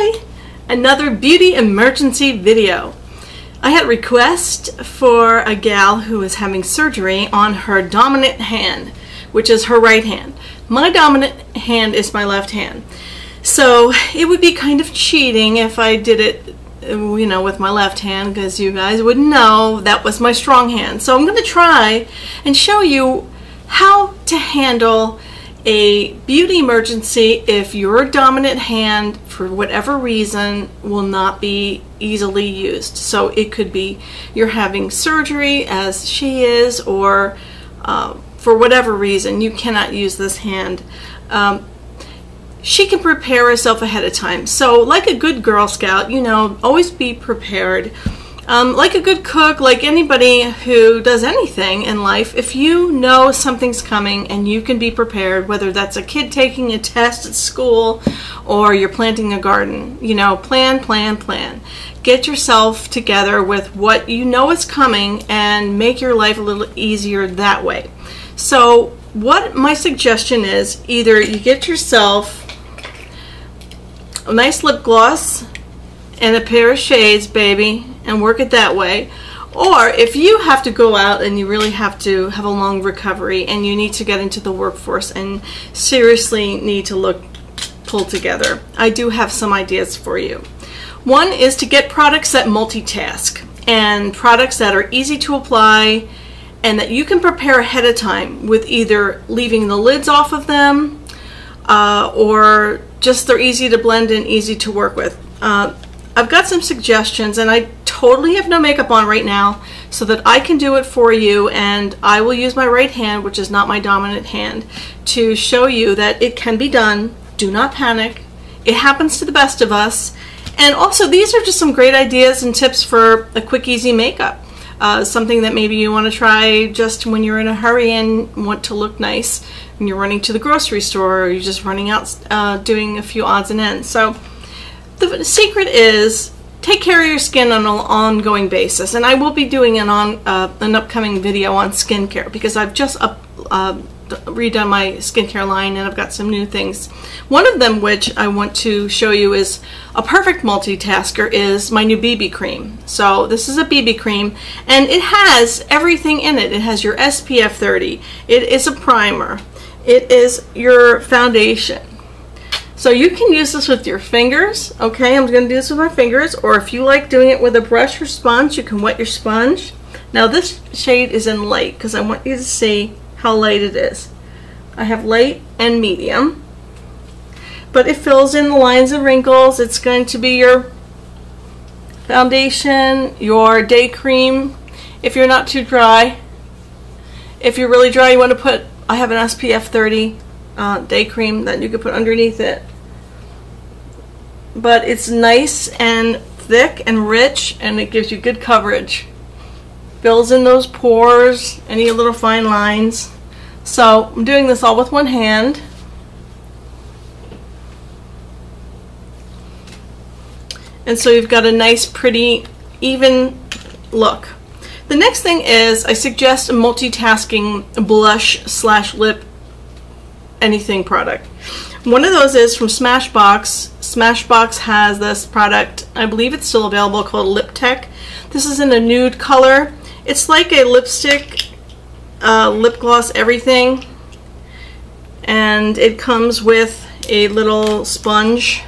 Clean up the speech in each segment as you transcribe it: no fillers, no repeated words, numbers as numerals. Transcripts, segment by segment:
Hi! Another beauty emergency video. I had a request for a gal who is having surgery on her dominant hand, which is her right hand. My dominant hand is my left hand. So it would be kind of cheating if I did it, you know, with my left hand, because you guys would know that was my strong hand. So I'm going to try and show you how to handle a beauty emergency if your dominant hand, for whatever reason, will not be easily used. So it could be you're having surgery, as she is, or for whatever reason you cannot use this hand. She can prepare herself ahead of time. So like a good Girl Scout, you know, always be prepared. Like a good cook, like anybody who does anything in life, if you know something's coming and you can be prepared, whether that's a kid taking a test at school or you're planting a garden, you know, plan. Get yourself together with what you know is coming and make your life a little easier that way. So what my suggestion is, either you get yourself a nice lip gloss and a pair of shades, baby, and work it that way. Or if you have to go out and you really have to have a long recovery and you need to get into the workforce and seriously need to look pulled together, I do have some ideas for you. One is to get products that multitask, and products that are easy to apply and that you can prepare ahead of time with either leaving the lids off of them or just they're easy to blend and easy to work with. I've got some suggestions, and I totally have no makeup on right now so that I can do it for you, and I will use my right hand, which is not my dominant hand, to show you that it can be done. Do not panic. It happens to the best of us. And also, these are just some great ideas and tips for a quick, easy makeup. Something that maybe you want to try just when you're in a hurry and want to look nice, and you're running to the grocery store, or you're just running out doing a few odds and ends. So the secret is take care of your skin on an ongoing basis, and I will be doing an upcoming video on skincare because I've just redone my skincare line and I've got some new things. One of them which I want to show you is a perfect multitasker is my new BB cream. So this is a BB cream and it has everything in it. It has your SPF 30. It is a primer. It is your foundation. So you can use this with your fingers, okay? I'm going to do this with my fingers, or if you like doing it with a brush or sponge, you can wet your sponge. Now this shade is in light because I want you to see how light it is. I have light and medium, but it fills in the lines and wrinkles. It's going to be your foundation, your day cream, if you're not too dry. If you're really dry, you want to put, I have an SPF 30 day cream that you could put underneath it. But it's nice and thick and rich, and it gives you good coverage. Fills in those pores, any little fine lines. So I'm doing this all with one hand. And so you've got a nice, pretty, even look. The next thing is I suggest a multitasking blush / lip anything product. One of those is from Smashbox. Smashbox has this product, I believe it's still available, called Lip Tech. This is in a nude color. It's like a lipstick, lip gloss, everything. And it comes with a little sponge.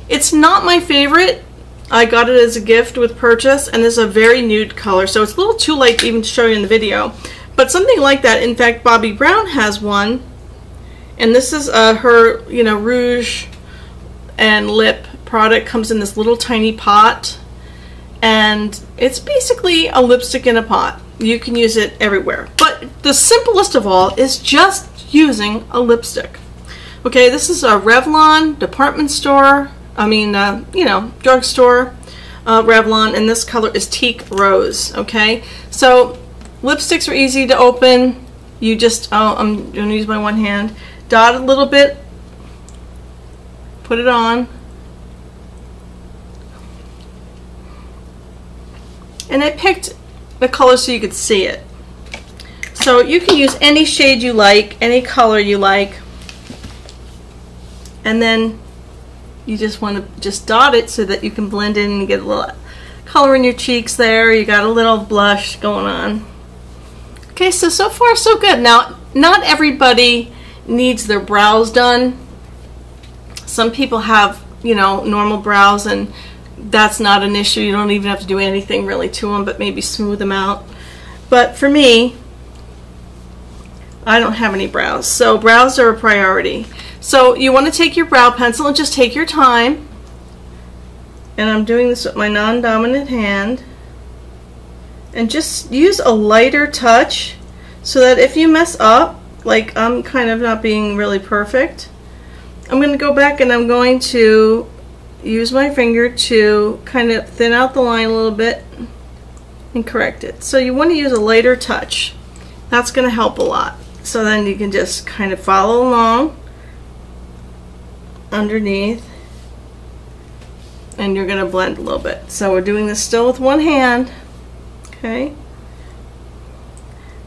It's not my favorite. I got it as a gift with purchase, and this is a very nude color, so it's a little too light to even show you in the video. But something like that, in fact, Bobbi Brown has one. And this is her, you know, rouge and lip product. Comes in this little tiny pot, and it's basically a lipstick in a pot. You can use it everywhere. But the simplest of all is just using a lipstick. Okay, this is a Revlon department store. You know, drugstore Revlon, and this color is Teak Rose. Okay, so lipsticks are easy to open. You just, I'm going to use my one hand. Dot a little bit, put it on, and I picked the color so you could see it. So you can use any shade you like, any color you like, and then you just want to just dot it so that you can blend in and get a little color in your cheeks there. You got a little blush going on. Okay, so far so good. Now, not everybody needs their brows done. Some people have, you know, normal brows, and that's not an issue. You don't even have to do anything really to them, but maybe smooth them out. But for me, I don't have any brows, so brows are a priority. So you want to take your brow pencil and just take your time. And I'm doing this with my non-dominant hand. And just use a lighter touch so that if you mess up, like I'm kind of not being really perfect, I'm going to go back and I'm going to use my finger to kind of thin out the line a little bit and correct it. So you want to use a lighter touch. That's going to help a lot. So then you can just kind of follow along underneath, and you're going to blend a little bit. So we're doing this still with one hand. Okay.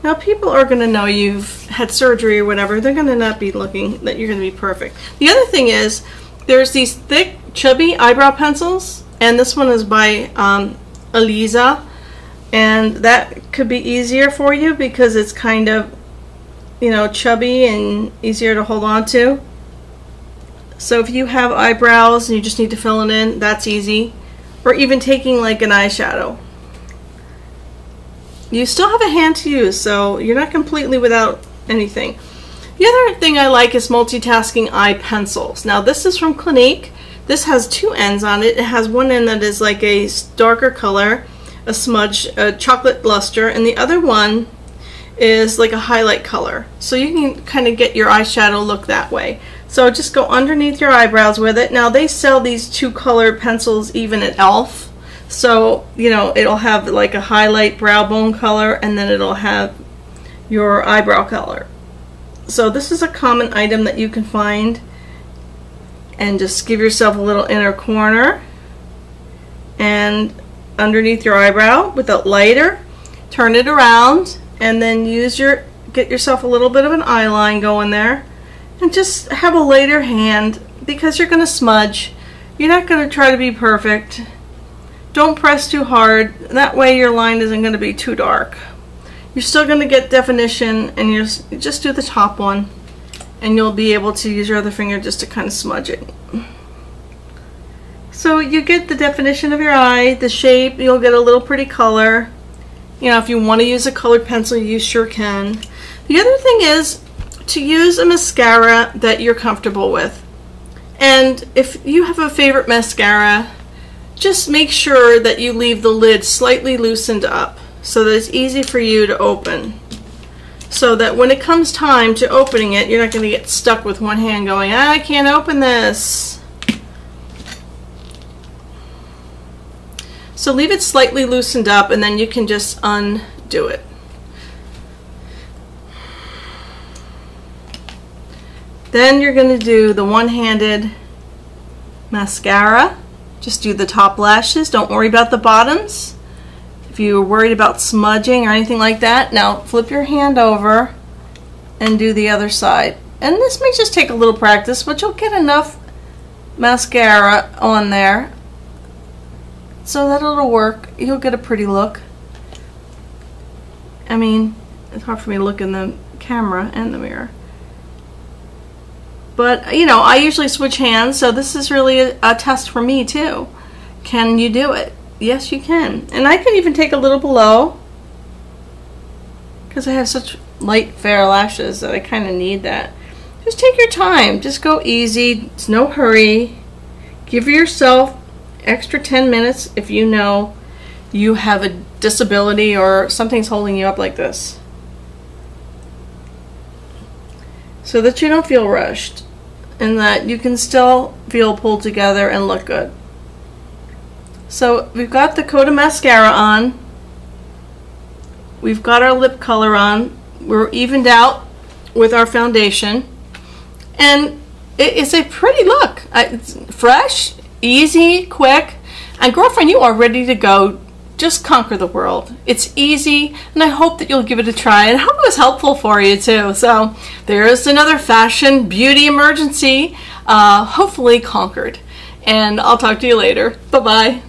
Now people are going to know you've had surgery or whatever. They're going to not be looking that you're going to be perfect. The other thing is there's these thick, chubby eyebrow pencils, and this one is by Eliza, and that could be easier for you because it's kind of, you know, chubby and easier to hold on to. So if you have eyebrows and you just need to fill it in, that's easy. Or even taking like an eyeshadow. You still have a hand to use, so you're not completely without anything. The other thing I like is Multitasking eye pencils. Now this is from Clinique. This has two ends on it. It has one end that is like a darker color, a smudge, a chocolate luster, and the other one is like a highlight color. So you can kind of get your eyeshadow look that way. So just go underneath your eyebrows with it. Now they sell these two color pencils even at e.l.f. So, you know, it'll have like a highlight brow bone color, and then it'll have your eyebrow color. So this is a common item that you can find, and just give yourself a little inner corner and underneath your eyebrow with a lighter, turn it around, and then get yourself a little bit of an eye line going there, and just have a lighter hand because you're going to smudge. You're not going to try to be perfect. Don't press too hard. That way your line isn't going to be too dark. You're still going to get definition, and you just do the top one, and you'll be able to use your other finger just to kind of smudge it. So you get the definition of your eye, the shape, you'll get a little pretty color. You know, if you want to use a colored pencil, you sure can. The other thing is to use a mascara that you're comfortable with. And if you have a favorite mascara, just make sure that you leave the lid slightly loosened up so that it's easy for you to open. So that when it comes time to opening it, you're not going to get stuck with one hand going, I can't open this. So leave it slightly loosened up, and then you can just undo it. Then you're going to do the one-handed mascara. Just do the top lashes. Don't worry about the bottoms. If you're worried about smudging or anything like that, now flip your hand over and do the other side. And this may just take a little practice, but you'll get enough mascara on there so that it'll work. You'll get a pretty look. I mean, it's hard for me to look in the camera and the mirror. But, you know, I usually switch hands, so this is really a test for me, too. Can you do it? Yes, you can. And I can even take a little below, because I have such light, fair lashes that I kind of need that. Just take your time. Just go easy. It's no hurry. Give yourself extra 10 minutes if you know you have a disability or something's holding you up like this, so that you don't feel rushed and that you can still feel pulled together and look good. So we've got the coat of mascara on, we've got our lip color on, we're evened out with our foundation, and it's a pretty look. It's fresh, easy, quick, and girlfriend, you are ready to go. Just conquer the world. It's easy, and I hope that you'll give it a try, and I hope it was helpful for you too. So there is another fashion beauty emergency, hopefully conquered. and I'll talk to you later. Bye-bye.